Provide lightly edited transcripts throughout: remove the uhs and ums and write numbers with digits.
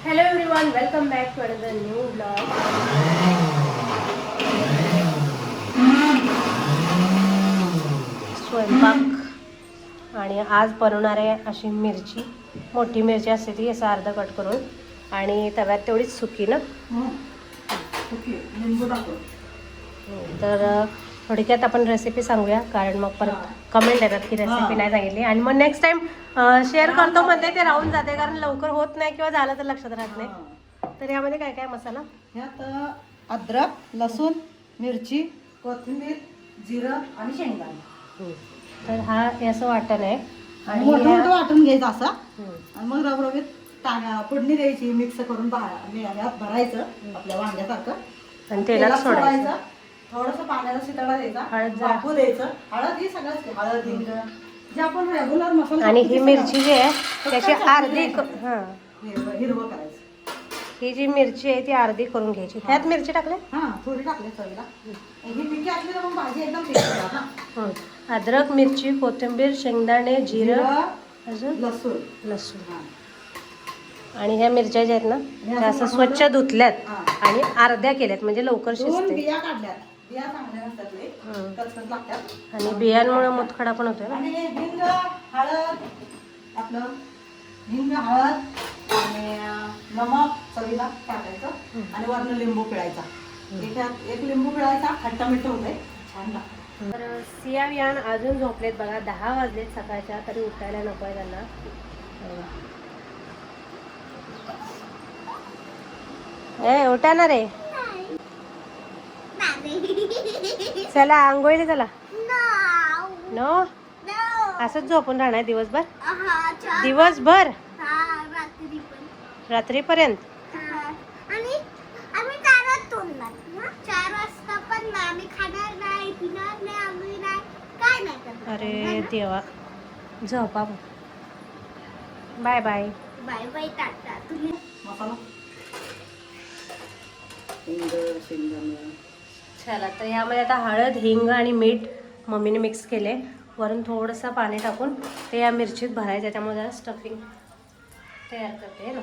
Hello everyone, welcome back to another new blog. स्वयंपाक आणि आज बनवणार आहे अशी मिरची. मोठी मिरची असते ती असं अर्ध कट करून आणि तव्यात तेवढीच सुकी ना. तर थोडक्यात आपण रेसिपी सांगूया, कारण मग परत कमेंट येतात की रेसिपी नाही सांगितली आणि मग नेक्स्ट टाइम शेअर करतो मध्ये ते राहून जाते, कारण लवकर होत नाही किंवा झालं तर लक्षात राहत नाही. तर यामध्ये काय काय मसाला, ह्यात अद्रक, लसूण, मिरची, कोथिंबीर, जिरं आणि शेंगदाणे. तर हा हे असं वाटण आहे आणि मोठं मोठं वाटून घ्यायचं असं आणि मग रबरबीत फोडणी द्यायची, मिक्स करून ह्यात भरायचं आपल्या वांग्यासारखं आणि तेलात सोडायचं. थोडंसं पाण्याचा शिताडा द्यायचा, हळद वाफू द्यायचं. हळद ही सगळंच, हळद, हिंग जे आपण रेग्युलर मसाला. आणि ही मिरची जी आहे त्याची अर्धी हिरवं करायचं. ही जी मिरची आहे ती अर्धी करून घ्यायची. ह्यात मिरची टाकले, हां थोडी टाकली चवीला. ही पिकी असली तर मग भाजी एकदम टेस्टी ना. अद्रक, मिरची, कोथिंबीर, शेंगदाणे, जिरं, अजून लसूण. आणि ह्या मिरच्या ज्या आहेत ना त्या असं स्वच्छ धुतल्यात आणि अर्ध्या केल्यात म्हणजे लवकर शिजते. बिया काढल्यात, बिया चांगल्या नसतात लई, कचकच लागतात आणि बियांमुळे मुतखडा पण होतोय ना. आणि हिंग, हळद, आपलं हिंग, हळद आणि नमक चवीला टाकायचं आणि वरनं लिंबू पिळायचा. एक लिंबू पिळायचा, खट्टा मिठ्ठ होतंय, छान लागतं. तर सिया वियान अजून झोपलेत बघा. 10 वाजलेत सकाळच्या, तरी उठायला नको आहे त्यांना. ए उठा ना रे, चला आंघोळीला चला. नो, असंच झोपून राहणार दिवसभर. दिवसभर रात्रीपर्यंत. अरे देवा, झोपा. Bye bye. Bye bye, tata. तुम्ही मसाला हिंग, शेंगदाणे. चला, तर यामध्ये आता हळद, हिंग आणि मीठ मम्मीने मिक्स केले. वरून थोडंसं पाणी टाकून ते या मिरचीत भरायचं, त्यामुळे जरा स्टफिंग तयार करते ना.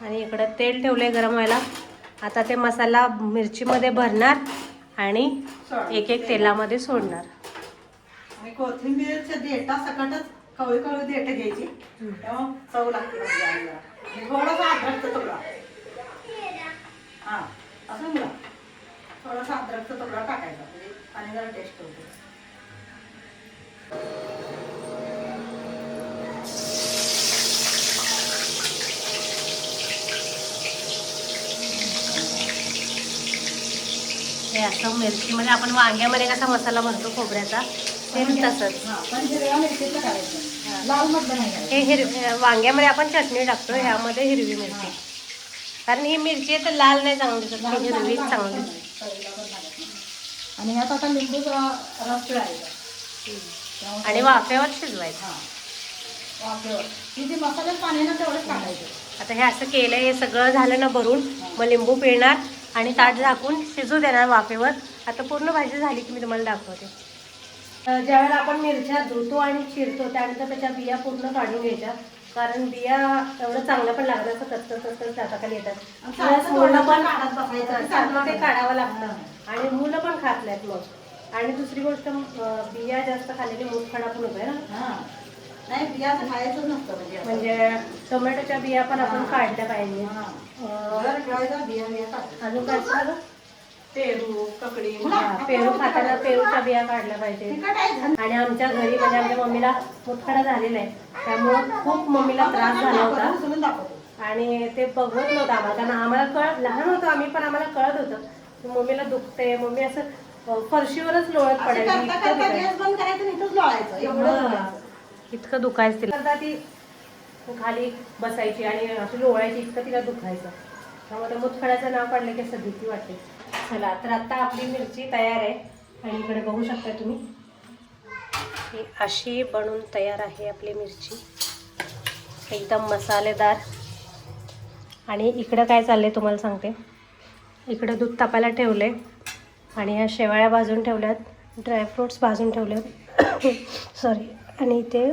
आणि इकडं तेल ठेवले गरम व्हायला. आता ते मसाला मिरचीमध्ये भरणार आणि एक एक तेलामध्ये सोडणार. आणि कोथिंबीरच्या देठा सकटच कवळी कवळी देठ घ्यायची, तेव्हा चव लागते. थोडासा अद्रकचा तुकडा, हां असं मुला थोडासा अद्रकचा तुकडा टाकायचा म्हणजे आणि जरा टेस्ट होते. हे असं मिरचीमध्ये आपण वांग्यामध्ये कसा मसाला भरतो खोबऱ्याचा, सेम तसंच. पण हिरव्या मिरचीचं करायचं, लाल मधलं नाही. हे वांग्यामध्ये आपण चटणी टाकतो, ह्यामध्ये हिरवी मिरची. कारण ही मिरची आहे तर लाल नाही चांगली दिसत, हिरवी चांगली. आणि ह्यात आता लिंबूचा रस पिळायचा आणि वाफेवर शिजवायचं. वाफेवर किती मसाल्यात पाण्यानं तेवढंच टाकायचं. आता हे असं केलं, हे सगळं झालं ना भरून, मग लिंबू पिळणार आणि ताट झाकून शिजू देणार वाफेवर. आता पूर्ण भाजी झाली की मी तुम्हाला दाखवते. ज्यावेळेला आपण मिरच्या धुतो आणि चिरतो त्यानंतर त्याच्या बिया पूर्ण काढून घ्यायच्या, कारण बिया एवढं चांगलं पण लागलं असं कचकच दाताखाली येतात. मुलं पण ते काढावं लागतं आणि मुलं पण खात नाहीत मग. आणि दुसरी गोष्ट, बिया जास्त खाल्लेली मुतखडा पण होतोय ना. नाही, बिया खायचंच नसतं. म्हणजे टोमॅटोच्या बिया पण आपण काढल्या पाहिजे. अजून काय झालं, पेरू, ककडी. पेरू खाताना पेरूच्या बिया काढल्या पाहिजे. आणि आमच्या घरी म्हणजे आमच्या मम्मीला मुतखडा झालेला आहे, त्यामुळं खूप मम्मीला त्रास झाला होता आणि ते बघवत नव्हतं आम्हाला, कारण आम्हाला लहान होतो आम्ही, पण आम्हाला कळत होतं की मम्मीला दुखते. मम्मी असं फरशीवरच लोळत पडायची, इतकं दुखायचं तिला. ती खाली बसायची आणि अशी लोळायची, इतकं तिला दुखायचं. त्यामुळे मुतखड्याचं नाव काढलं की असं भीती वाटते. चला, तर आता आपली मिरची तयार आहे आणि इकडे बघू शकता तुम्ही, ही अशी बनवून तयार आहे आपली मिरची, एकदम मसालेदार. आणि इकडं काय चाललंय तुम्हाला सांगते. इकडं दूध तापायला ठेवले आणि ह्या शेवाळ्या भाजून ठेवल्यात, ड्रायफ्रूट्स भाजून ठेवल्यात सॉरी. आणि इथे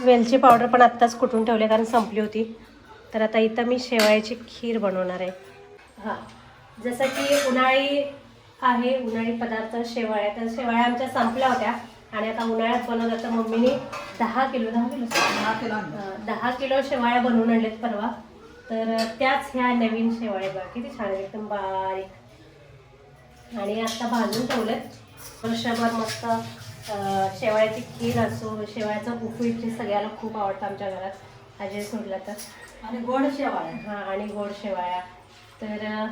वेलची पावडर पण आत्ताच कुटून ठेवले, कारण संपली होती. तर आता इथं मी शेवयाची खीर बनवणार आहे. हां, जसं की उन्हाळी आहे, उन्हाळी पदार्थ शेवया. तर शेवया आमच्या संपल्या होत्या आणि आता उन्हाळ्यात बनवलं तर मम्मीने 10 किलो 10 किलो शेवया बनवून आणलेत परवा. तर त्याच ह्या नवीन शेवया बघा किती छान आहे, एकदम बारीक. आणि आता भाजून ठेवलेत वर्षभर मस्त. शेवयाची खीर असो, शेवयाचं उपीट जे सगळ्याला खूप आवडतं आमच्या घरात, अजय सोडला तर. आणि गोड शेवाळ्या. हां, आणि गोड शेवया. तर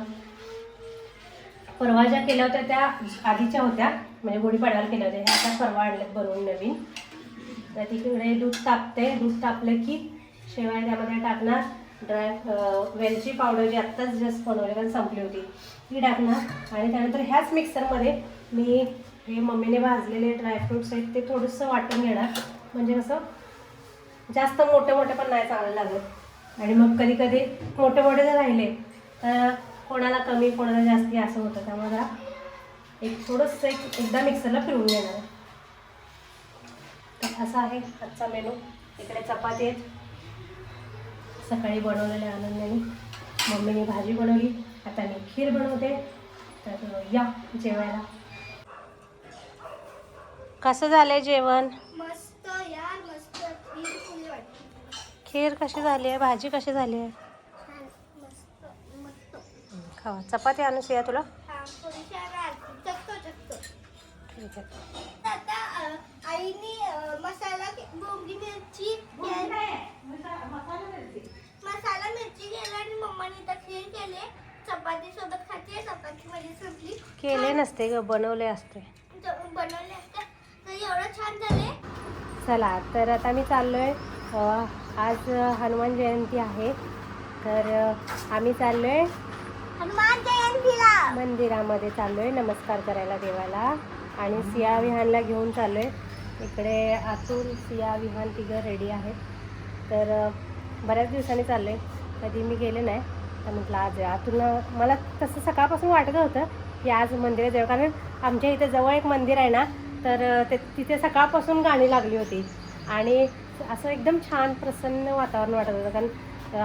परवा ज्या केल्या होत्या त्या आधीच्या होत्या, म्हणजे गुढीपाडव्याला केल्या होत्या. ह्या आता परवा आणल्यात बनवून नवीन. तर तिकडे दूध तापते, दूध तापलं की शेवया त्यामध्ये टाकणार. वेलची पावडर जी आत्ताच जस्ट बनवली कारण संपली होती ती टाकणार. आणि त्यानंतर ह्याच मिक्सरमध्ये मी हे मम्मीने भाजलेले ड्रायफ्रूट्स आहेत ते थोडंसं वाटून घेणार. म्हणजे कसं जास्त मोठे मोठे पण नाही चांगलं लागत. आणि मग कधी कधी मोठे मोठे जर राहिले तर कोणाला कमी कोणाला जास्ती असं होतं. त्यामुळे जरा थोडंसं एकदा मिक्सरला फिरवून घेणार आहे. तर असा आहे आजचा मेनू. इकडे चपाती आहेत सकाळी बनवलेल्या आनंदाने. मम्मीने भाजी बनवली, आता मी खीर बनवते. तर या जेवायला. कसं झालंय जेवण? मस्त यार, मस्त. खीर फुल वाटते. खीर कशी झाली आहे, भाजी कशी झाली आहे? मस्त मस्त. खावा. चपाती आणू या तुला? हा, थोडीशी चकतो. ठीक आहे. आता आईने बोंगी मिरची मसाला मिरची केला आणि मम्माने तर खीर केले. चपाती सोबत खाते. चपाती माझी संपली. केले नसते ग, बनवले असते. बनवले असते तर एवढं छान झाले. चला, तर आता मी चाललोय. आज हनुमान जयंती आहे, तर आम्ही चाललोय हनुमान जयंतीला मंदिरामध्ये. चाललोय नमस्कार करायला देवाला. आणि सिया विहानला घेऊन चाललोय. इकडे अतुल, सिया, विहान तिघं रेडी आहेत. तर बऱ्याच दिवसांनी चाललोय, कधी मी गेले नाही. तर म्हटलं आज अतुलनं, मला तसं सकाळपासून वाटत होतं की आज मंदिरात जाऊ, कारण आमच्या इथे जवळ एक मंदिर आहे ना, तर तिथे सकाळपासून गाणी लागली होती. आणि असं एकदम छान प्रसन्न वातावरण वाटत होतं, कारण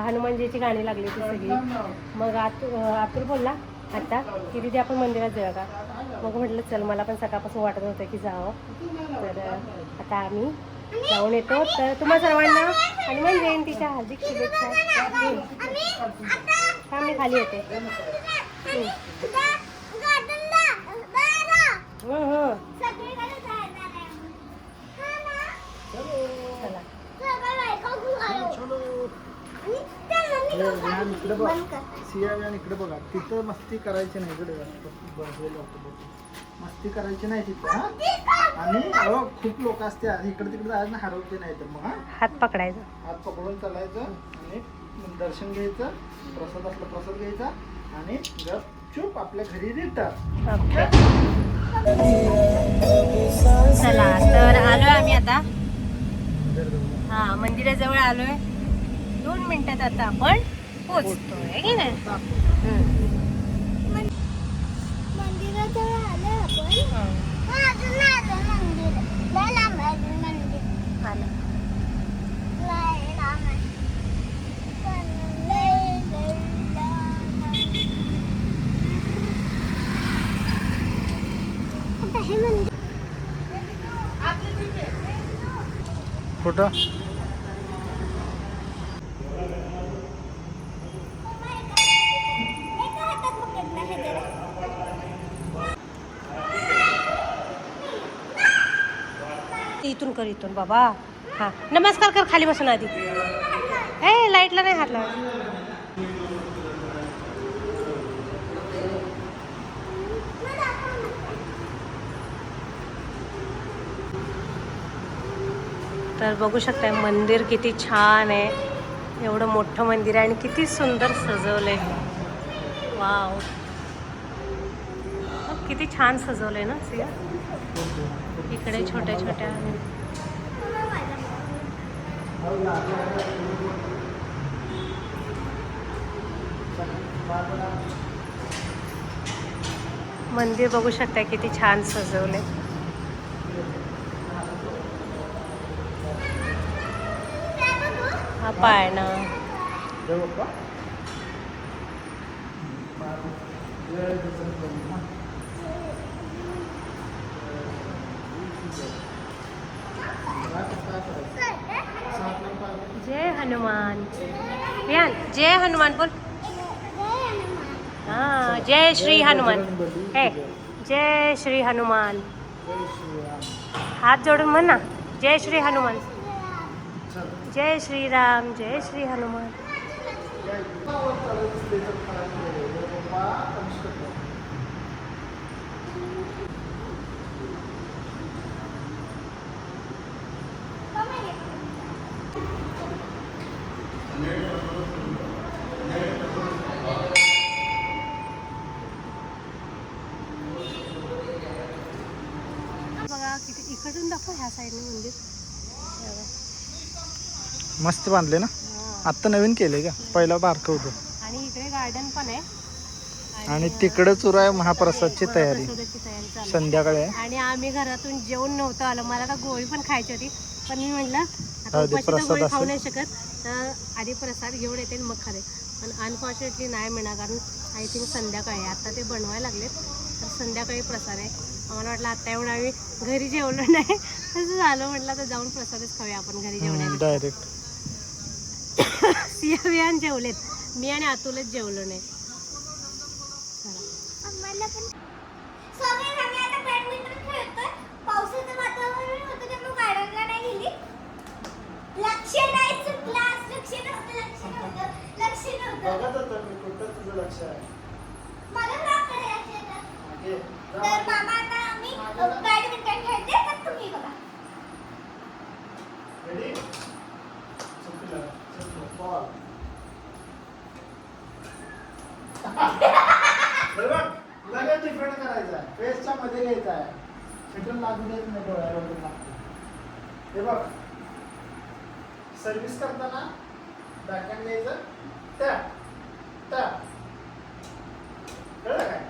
हनुमानजीची गाणी लागली होती सगळी. मग अतुल बोलला आता की दीदी आपण मंदिरात जाऊया का. मग म्हटलं चल, मला पण सकाळपासून वाटत होतं की जावं. तर आता आम्ही जाऊन येतो. तर तुम्हा सर्वांना हनुमान जयंतीच्या हार्दिक शुभेच्छा. हा, मी खाली येते. चला, इकडे बघा. तिथं मस्ती करायची नाही. इकडे मस्ती करायची नाही तिथं. हा, आणि खूप लोक असतात इकडे तिकडे जायचं, हरवते नाही तर मग हात पकडायचा, हात पकडून चालायचं आणि दर्शन घ्यायचं. प्रसाद असला प्रसाद घ्यायचा आणि गपचूप आपल्या घरी रिटर्न. ओके. चला, तर आलोय आम्ही आता. हा, मंदिराजवळ आलोय. 2 मिनिटात आता आपण पोचतोय की नाही. मंदिराजवळ आलो आपण. अजून आलो मंदिर. लय लांब आहे अजून मंदिर. आलं. लय लांब आहे. कुठं आहे मंदिर? कुठं? एका हातात पकडलं हे जरा. इथून कर, इथून बाबा. हा, नमस्कार कर खाली बसून आधी. लाईटला नाही हात लावा. तर बघू शकताय मंदिर किती छान आहे. एवढं मोठं मंदिर आहे आणि किती सुंदर सजवलंय. वाव, किती छान सजवलंय ना सिया. इकडे छोट्या छोट्या मंदिर बघू शकता किती छान सजवले. हा पाळणा. जय बाप्पा. जय बजरंग बली. हा. जय हनुमान. रियान जय हनुमान बोल. हा जय श्री हनुमान. हे जय श्री हनुमान. जय श्रीराम. हात जोडून म्हण ना जय श्री हनुमान. चल. जय श्रीराम जय श्री हनुमान. बघा किती इकडून दाखव ह्या साईडने मंदिर. हे बघा. मस्त बांधले ना. हा. आत्ता नवीन केले का, पहिला बारकं होतं. आणि इकडे गार्डन पण आहे. आणि तिकडं सुरू आहे महाप्रसादची तयारी. महाप्रसादाची तयारी चालू आहे. संध्याकाळी आहे. आणि आम्ही घरातून जेवण नव्हतं आलं. मला तर गोळी पण खायची होती, पण मी म्हटलं आता आधी उपाशी तर प्रसाद गोळी खाऊ असेल. नाही शकत, तर आधी प्रसाद घेऊन येते आणि मग खाते. पण अनफॉर्च्युनेटली नाही मिळणार, कारण आय थिंक संध्याकाळी आहे. आता ते बनवायला लागलेत, तर संध्याकाळी प्रसाद आहे. आम्हाला वाटलं आता एवढं आम्ही घरी जेवलो नाही, तसं झालं. म्हटलं तर जाऊन प्रसादच खाऊया आपण घरी जेवण्यापेक्षा. डायरेक्ट. सियावियान जेवलेत, मी आणि अतुलच जेवलो नाही. चला. आम्हाला पण सगळे आम्ही आता बॅडमिंटन खेळतोय. पावसाचं वातावरण होतं त्यामुळे गार्डनला नाही गेली. लक्ष नाही चुकला. लक्ष नव्हतं. बघत होतं मी, कुठं तुझं लक्ष आहे. मला ब्लॉक करायचं होतं. मागे. जा. तर मामा आता आम्ही बॅडमिंटन खेळते, तर तुम्ही बघा. Ready? चुकलं. चुकलं. Ball. बरोबर? लगेच डिफेंड करायचा आहे. फेसच्या मध्ये घ्यायचा आहे. शटल लागू देत नाही डोळ्याला वगैरे लागतो. हे बघ, सर्व्हिस करताना बॅकहँड घ्यायचं. Tap tap. कळलं काय?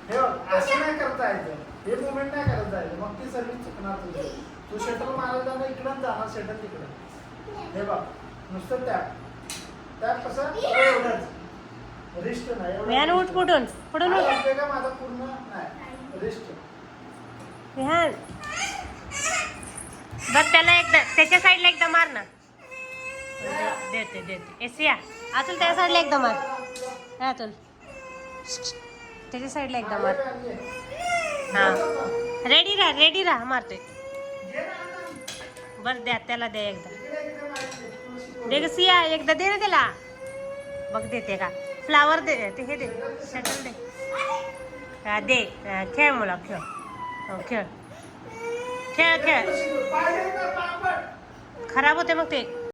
हे बघ, असं नाही करता यायचं. हे मुवमेंट नाही करत जायचं, मग ती सर्व्हिस चुकणार तुझी. तू शटल मारायला ना इकडं जाणार, शटल तिकडं. हे बघ, नुसतं टॅप टॅप. कसं एवढंच, रिस्ट नाही विहान उठ पुढून पुढून उठ. आहे का माझा पूर्ण नाही रिस्ट. विहान बघ त्याला एकदा त्याच्या साईडला एकदा मार ना. देते देते. एसिया अतुल त्या साईडला एकदा मार. हा अतुल त्याच्या साईडला एकदा मार. हा रेडी राहा मारतोय. बरं द्या त्याला द्या एकदा. दे ग सिया एकदा दे ना त्याला. बघ देते का. Flower they. ते हे दे शटल दे. हा दे. खेळ मुला खेळ. हो खेळ खेळ खेळ. खराब होते मग ते.